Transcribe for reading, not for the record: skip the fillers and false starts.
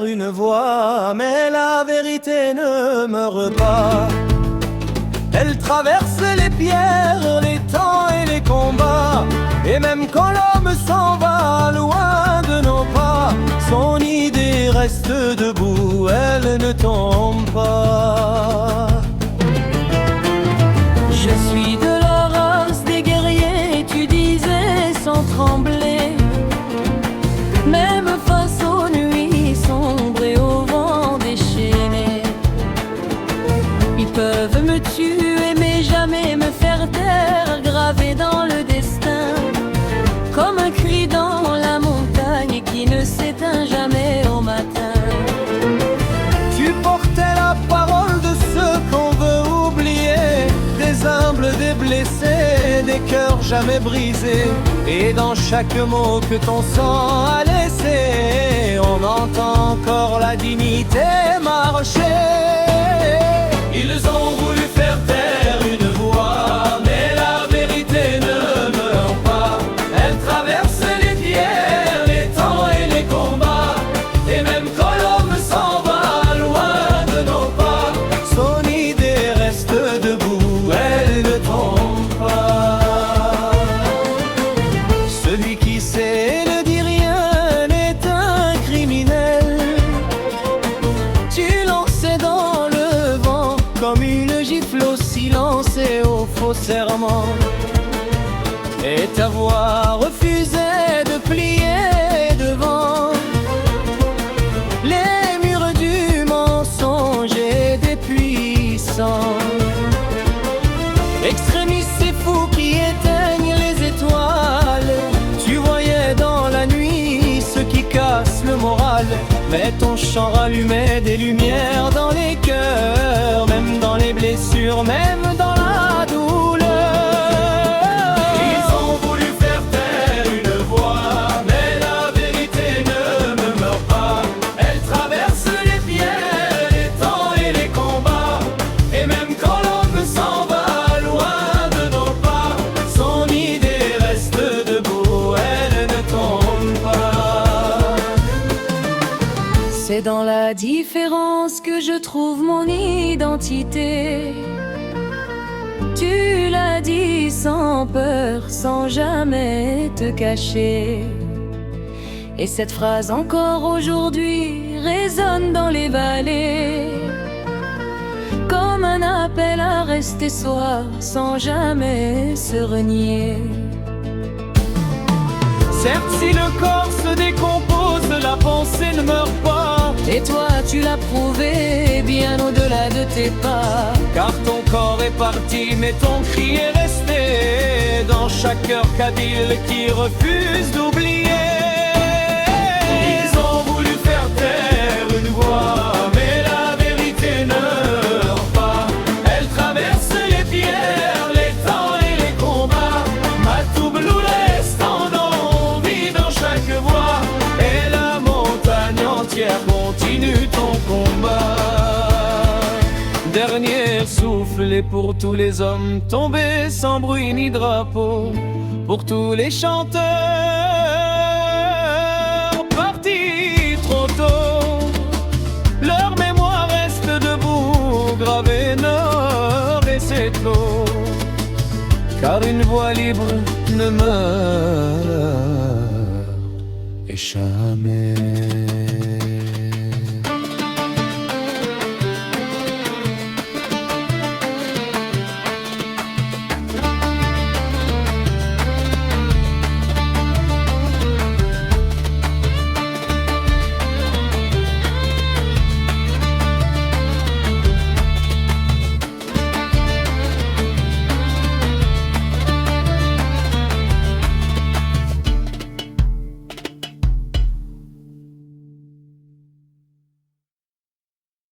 une voix, mais la vérité ne meurt pas. Elle traverse les pierres, les temps et les combats. Et même quand l'homme s'en va loin de nos pas, son idée reste debout, elle ne tombe pas. Je suis de la race des guerriers, tu disais sans trembler. Même face aux nuits sombres et au vent déchaîné. Ils peuvent me tuer mais jamais me faire taire, gravé dans le destin, comme un cri dans la montagne qui ne s'éteint jamais au matin. Tu portais la parole de ceux qu'on veut oublier, des humbles, des blessés, des cœurs jamais brisés. Et dans chaque mot que ton sang a laissé, on entend encore la dignité marcher. Ils ont voulu faire taire une voix, mais la vérité ne meurt pas. Elle traverse les pierres, les temps et les combats. Et même quand l'homme s'en va loin de nos pas, son idée reste debout, elle ne tombe pas. Celui qui sait ne dit rien n'est un criminel. Tu lançais dans le vent comme une gifle au silence et au faux serment. Et ta voix refusait de plier devant les murs du mensonge et des puissants. Extrémistes et fous qui éteignent les étoiles, tu voyais dans la nuit ceux qui cassent le moral. Mais ton chant rallumait des lumières dans les cœurs, même dans les blessures, même dans la douleur. Ils ont voulu faire taire une voix, mais la vérité ne me meurt pas. Elle traverse les pierres, les temps et les combats. Et même quand l'homme s'en va loin de nos pas, son idée reste debout, elle ne tombe pas. C'est dans la différence que je trouve mon identité. Tu l'as dit sans peur, sans jamais te cacher. Et cette phrase encore aujourd'hui résonne dans les vallées, comme un appel à rester soi sans jamais se renier. Certes, si le corps se décompose, la pensée ne meurt pas. Et toi tu l'as prouvé bien au-delà de tes pas. Car ton corps est parti, mais ton cri est resté dans chaque cœur kabyle qui refuse d'oublier. Ils ont voulu faire taire une voix, mais la vérité ne meurt pas. Elle traverse les pierres, les temps et les combats. Matoublou reste en vie dans chaque voix, et la montagne entière continue ton combat. Dernier souffle et pour tous les hommes tombés sans bruit ni drapeau, pour tous les chanteurs partis trop tôt, leur mémoire reste debout, gravée nord et c'est trop. Car une voix libre ne meurt et jamais.